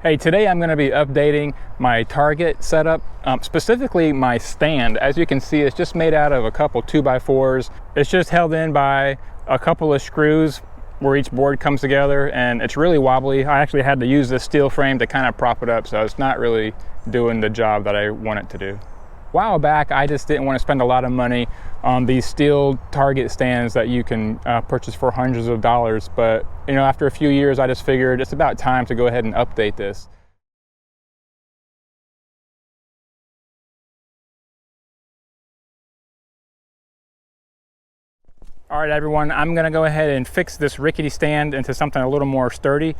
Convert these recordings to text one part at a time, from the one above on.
Hey, today I'm going to be updating my target setup, specifically my stand. As you can see, it's just made out of a couple 2x4s. It's just held in by a couple of screws where each board comes together, and it's really wobbly. I actually had to use this steel frame to kind of prop it up, so it's not really doing the job that I want it to do. A while back, I just didn't want to spend a lot of money on these steel target stands that you can purchase for hundreds of dollars. But you know, after a few years, I just figured it's about time to go ahead and update this. All right, everyone, I'm gonna go ahead and fix this rickety stand into something a little more sturdy.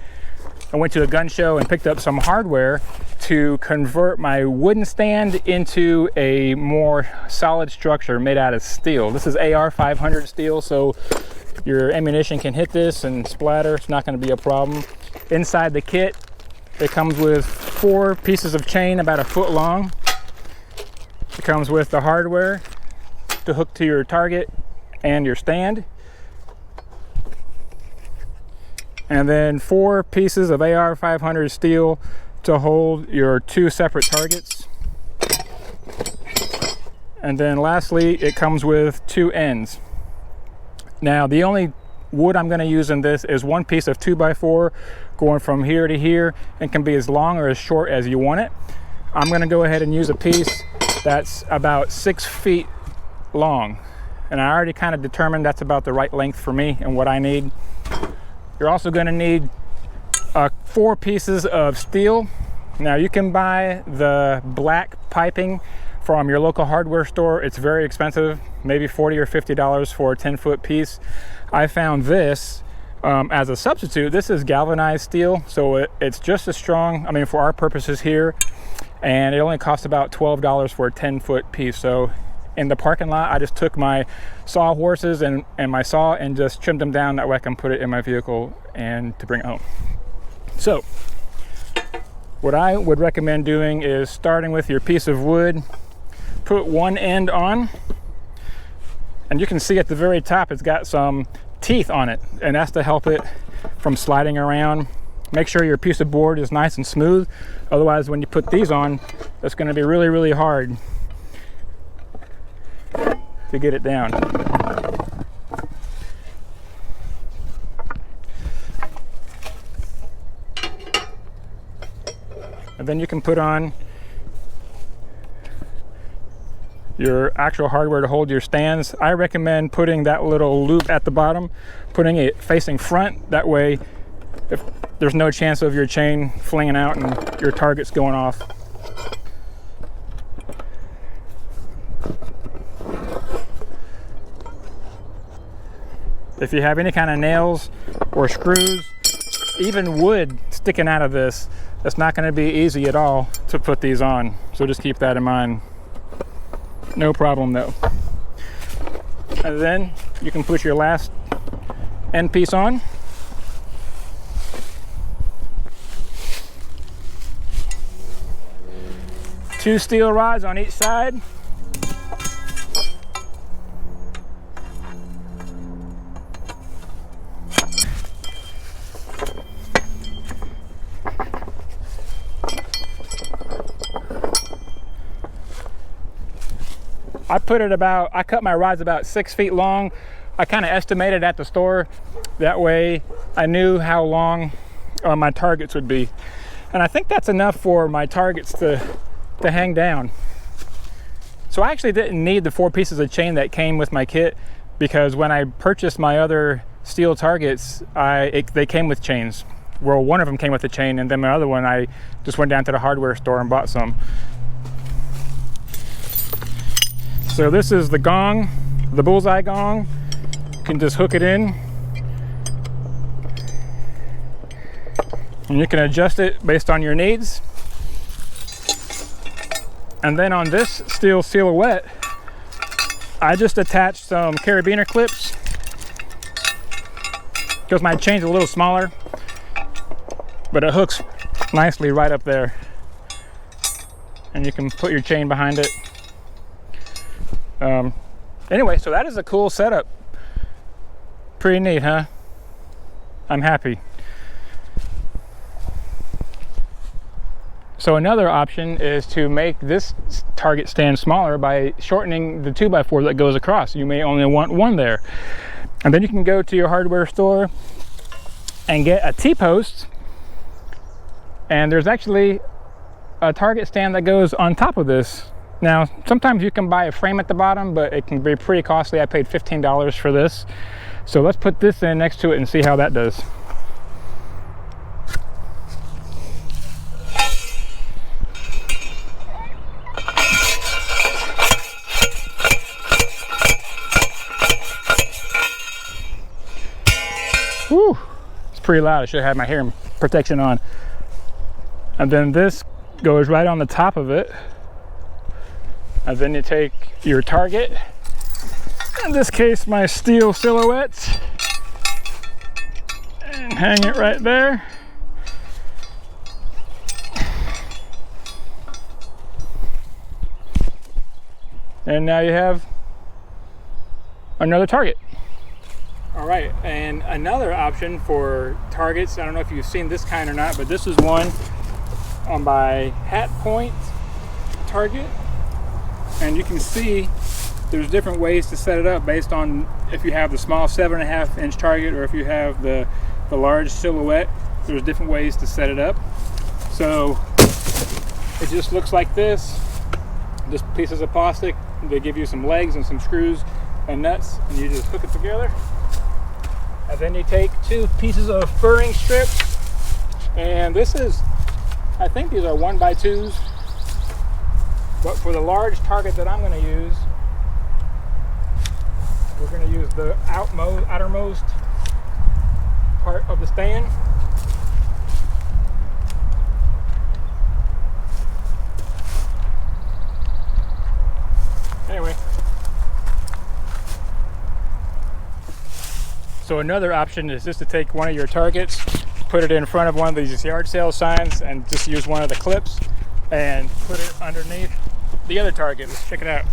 I went to a gun show and picked up some hardware to convert my wooden stand into a more solid structure made out of steel. This is AR-500 steel, so your ammunition can hit this and splatter. It's not gonna be a problem. Inside the kit, it comes with 4 pieces of chain about 1 foot long. It comes with the hardware to hook to your target and your stand, and then 4 pieces of AR-500 steel to hold your 2 separate targets. And then lastly, it comes with 2 ends. Now, the only wood I'm going to use in this is 1 piece of 2x4 going from here to here, and can be as long or as short as you want it. I'm going to go ahead and use a piece that's about 6 feet long, and I already kind of determined that's about the right length for me and what I need. You're also going to need 4 pieces of steel. Now, you can buy the black piping from your local hardware store. It's very expensive, maybe $40 or $50 for a 10-foot piece. I found this as a substitute. This is galvanized steel, so it's just as strong, I mean, for our purposes here, and it only costs about $12 for a 10-foot piece. So in the parking lot, I just took my saw horses and my saw and just trimmed them down. That way I can put it in my vehicle and to bring it home. So what I would recommend doing is starting with your piece of wood, put one end on, and you can see at the very top it's got some teeth on it, and that's to help it from sliding around. Make sure your piece of board is nice and smooth, otherwise when you put these on, it's going to be really, really hard to get it down. And then you can put on your actual hardware to hold your stands. I recommend putting that little loop at the bottom, putting it facing front. That way, if there's no chance of your chain flinging out and your target's going off. If you have any kind of nails or screws, even wood sticking out of this, it's not going to be easy at all to put these on. So just keep that in mind. No problem though. And then you can put your last end piece on. Two steel rods on each side. I cut my rods about 6 feet long. I kind of estimated at the store. That way I knew how long my targets would be. And I think that's enough for my targets to hang down. So I actually didn't need the 4 pieces of chain that came with my kit, because when I purchased my other steel targets, they came with chains. Well, one of them came with a chain, and then my other one, I just went down to the hardware store and bought some. So this is the gong, the bullseye gong. You can just hook it in, and you can adjust it based on your needs. And then on this steel silhouette, I just attached some carabiner clips because my chain's a little smaller, but it hooks nicely right up there, and you can put your chain behind it. Anyway, so that is a cool setup. Pretty neat, huh? I'm happy. So another option is to make this target stand smaller by shortening the 2x4 that goes across. You may only want one there. And then you can go to your hardware store and get a T-post. And there's actually a target stand that goes on top of this. Now, sometimes you can buy a frame at the bottom, but it can be pretty costly. I paid $15 for this. So let's put this in next to it and see how that does. Whew, it's pretty loud. I should have had my hearing protection on. And then this goes right on the top of it. And then you take your target, in this case my steel silhouette, and hang it right there. And now you have another target. All right, and another option for targets, I don't know if you've seen this kind or not, but this is one on my Hat Point target. And you can see there's different ways to set it up based on if you have the small 7.5 inch target or if you have the large silhouette. There's different ways to set it up. So it just looks like this. Just pieces of plastic. They give you some legs and some screws and nuts, and you just hook it together. And then you take 2 pieces of furring strips, and this is, I think these are 1x2s. But for the large target that I'm going to use, we're going to use the outermost part of the stand. Anyway. So another option is just to take one of your targets, put it in front of one of these yard sale signs, and just use one of the clips and put it underneath the other target. Let's check it out.